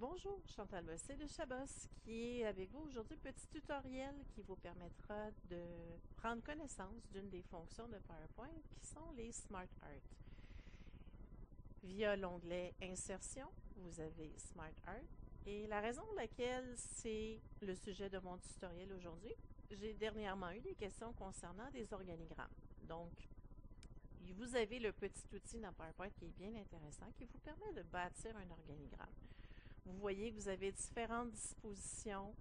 Bonjour, Chantal Bossé de Chabos qui est avec vous aujourd'hui. Petit tutoriel qui vous permettra de prendre connaissance d'une des fonctions de PowerPoint qui sont les Smart Art. Via l'onglet Insertion, vous avez Smart Art. Et la raison pour laquelle c'est le sujet de mon tutoriel aujourd'hui, j'ai dernièrement eu des questions concernant des organigrammes. Donc, vous avez le petit outil dans PowerPoint qui est bien intéressant, qui vous permet de bâtir un organigramme. Vous voyez que vous avez différentes dispositions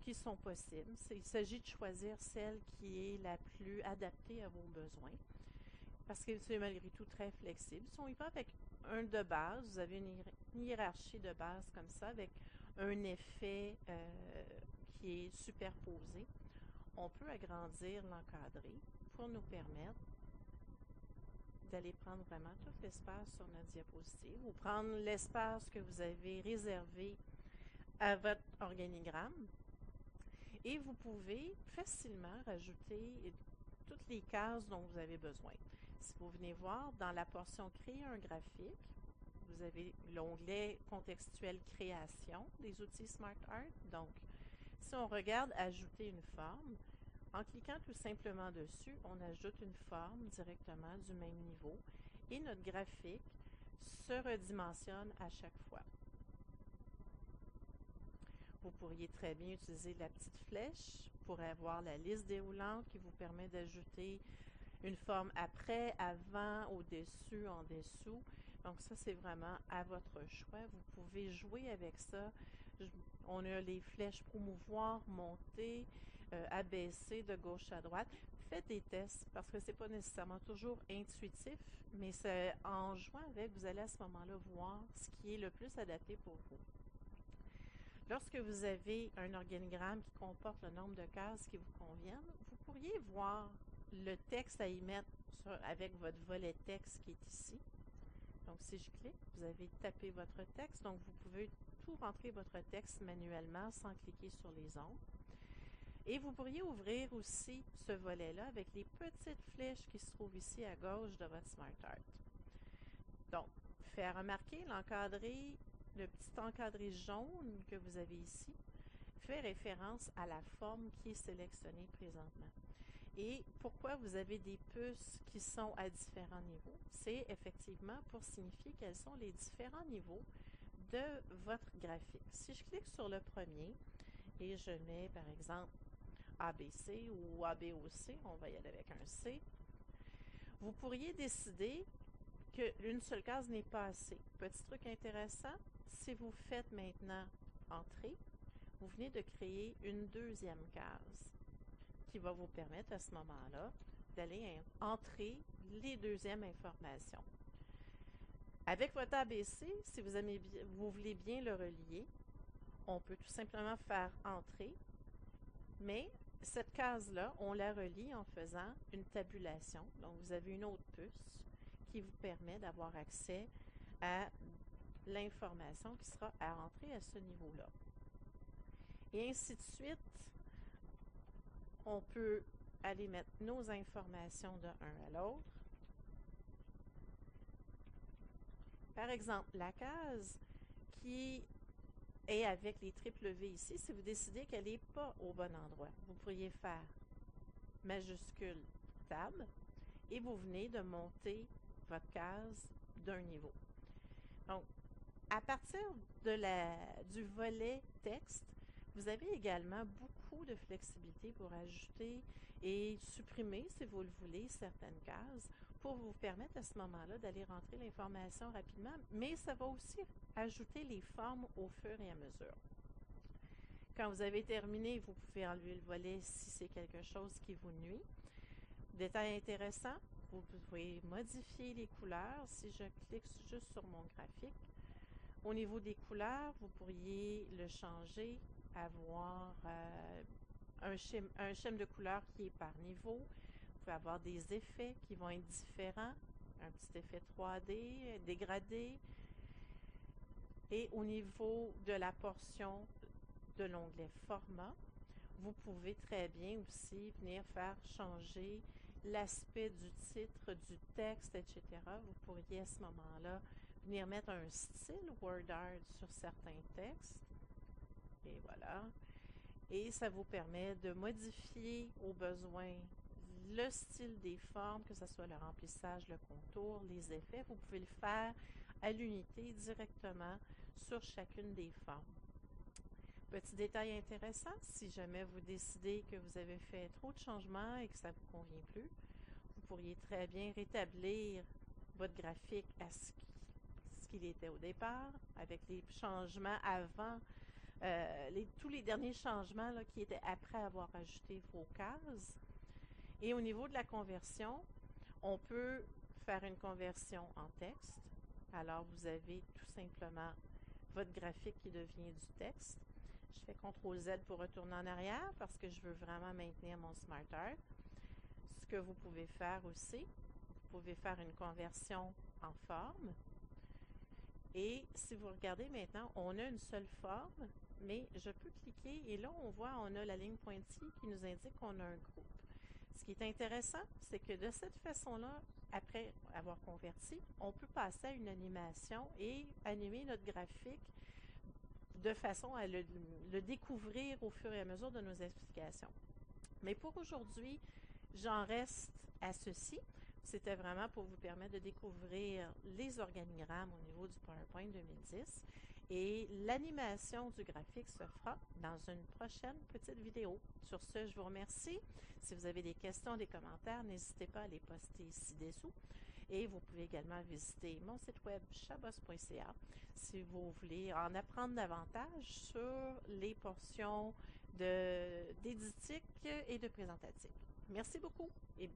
qui sont possibles. Il s'agit de choisir celle qui est la plus adaptée à vos besoins parce que c'est malgré tout très flexible. Si on y va avec un de base, vous avez une hiérarchie de base comme ça avec un effet qui est superposé. On peut agrandir l'encadré pour nous permettre d'aller prendre vraiment tout l'espace sur notre diapositive ou prendre l'espace que vous avez réservé à votre organigramme et vous pouvez facilement rajouter toutes les cases dont vous avez besoin. Si vous venez voir dans la portion Créer un graphique, vous avez l'onglet Contextuel Création des outils Smart Art. Donc, si on regarde Ajouter une forme, en cliquant tout simplement dessus, on ajoute une forme directement du même niveau et notre graphique se redimensionne à chaque fois. Vous pourriez très bien utiliser la petite flèche pour avoir la liste déroulante qui vous permet d'ajouter une forme après, avant, au-dessus, en dessous. Donc ça, c'est vraiment à votre choix. Vous pouvez jouer avec ça. On a les flèches promouvoir, monter, abaisser de gauche à droite. Faites des tests parce que ce n'est pas nécessairement toujours intuitif, mais en jouant avec, vous allez à ce moment-là voir ce qui est le plus adapté pour vous. Lorsque vous avez un organigramme qui comporte le nombre de cases qui vous conviennent, vous pourriez voir le texte à y mettre avec votre volet texte qui est ici. Donc, si je clique, vous avez tapé votre texte. Donc, vous pouvez tout rentrer votre texte manuellement sans cliquer sur les ombres. Et vous pourriez ouvrir aussi ce volet-là avec les petites flèches qui se trouvent ici à gauche de votre Smart Art. Donc, faire remarquer l'encadré, le petit encadré jaune que vous avez ici, fait référence à la forme qui est sélectionnée présentement. Et pourquoi vous avez des puces qui sont à différents niveaux? C'est effectivement pour signifier quels sont les différents niveaux de votre graphique. Si je clique sur le premier et je mets par exemple ABC ou ABOC, on va y aller avec un C, vous pourriez décider qu'une seule case n'est pas assez. Petit truc intéressant, si vous faites maintenant Entrée, vous venez de créer une deuxième case qui va vous permettre à ce moment-là d'aller entrer les deuxièmes informations. Avec votre ABC, si vous voulez bien le relier, on peut tout simplement faire Entrée, mais cette case-là, on la relie en faisant une tabulation. Donc, vous avez une autre puce qui vous permet d'avoir accès à l'information qui sera à rentrer à ce niveau-là. Et ainsi de suite, on peut aller mettre nos informations de un à l'autre. Par exemple, la case qui est avec les triple V ici, si vous décidez qu'elle n'est pas au bon endroit, vous pourriez faire majuscule Tab et vous venez de monter votre case d'un niveau. Donc, à partir du volet texte, vous avez également beaucoup de flexibilité pour ajouter et supprimer, si vous le voulez, certaines cases pour vous permettre à ce moment-là d'aller rentrer l'information rapidement, mais ça va aussi ajouter les formes au fur et à mesure. Quand vous avez terminé, vous pouvez enlever le volet si c'est quelque chose qui vous nuit. Détail intéressant, vous pouvez modifier les couleurs. Si je clique juste sur mon graphique, au niveau des couleurs, vous pourriez le changer, avoir un schème de couleurs qui est par niveau. Vous pouvez avoir des effets qui vont être différents, un petit effet 3D, dégradé. Et au niveau de la portion de l'onglet Format, vous pouvez très bien aussi venir faire changer l'aspect du titre, du texte, etc. Vous pourriez à ce moment-là venir mettre un style WordArt sur certains textes. Et voilà. Et ça vous permet de modifier au besoin le style des formes, que ce soit le remplissage, le contour, les effets. Vous pouvez le faire à l'unité directement sur chacune des formes. Petit détail intéressant, si jamais vous décidez que vous avez fait trop de changements et que ça ne vous convient plus, vous pourriez très bien rétablir votre graphique à ce qu'il était au départ, avec les changements avant, tous les derniers changements là, qui étaient après avoir ajouté vos cases. Et au niveau de la conversion, on peut faire une conversion en texte. Alors, vous avez tout simplement votre graphique qui devient du texte. Je fais CTRL-Z pour retourner en arrière parce que je veux vraiment maintenir mon SmartArt. Ce que vous pouvez faire aussi, vous pouvez faire une conversion en forme. Et si vous regardez maintenant, on a une seule forme, mais je peux cliquer et là, on voit, on a la ligne pointillée qui nous indique qu'on a un groupe. Ce qui est intéressant, c'est que de cette façon-là, après avoir converti, on peut passer à une animation et animer notre graphique de façon à le découvrir au fur et à mesure de nos explications. Mais pour aujourd'hui, j'en reste à ceci. C'était vraiment pour vous permettre de découvrir les organigrammes au niveau du PowerPoint 2010. Et l'animation du graphique se fera dans une prochaine petite vidéo. Sur ce, je vous remercie. Si vous avez des questions, des commentaires, n'hésitez pas à les poster ci-dessous. Et vous pouvez également visiter mon site web chabos.ca si vous voulez en apprendre davantage sur les portions d'éditique et de présentatif. Merci beaucoup et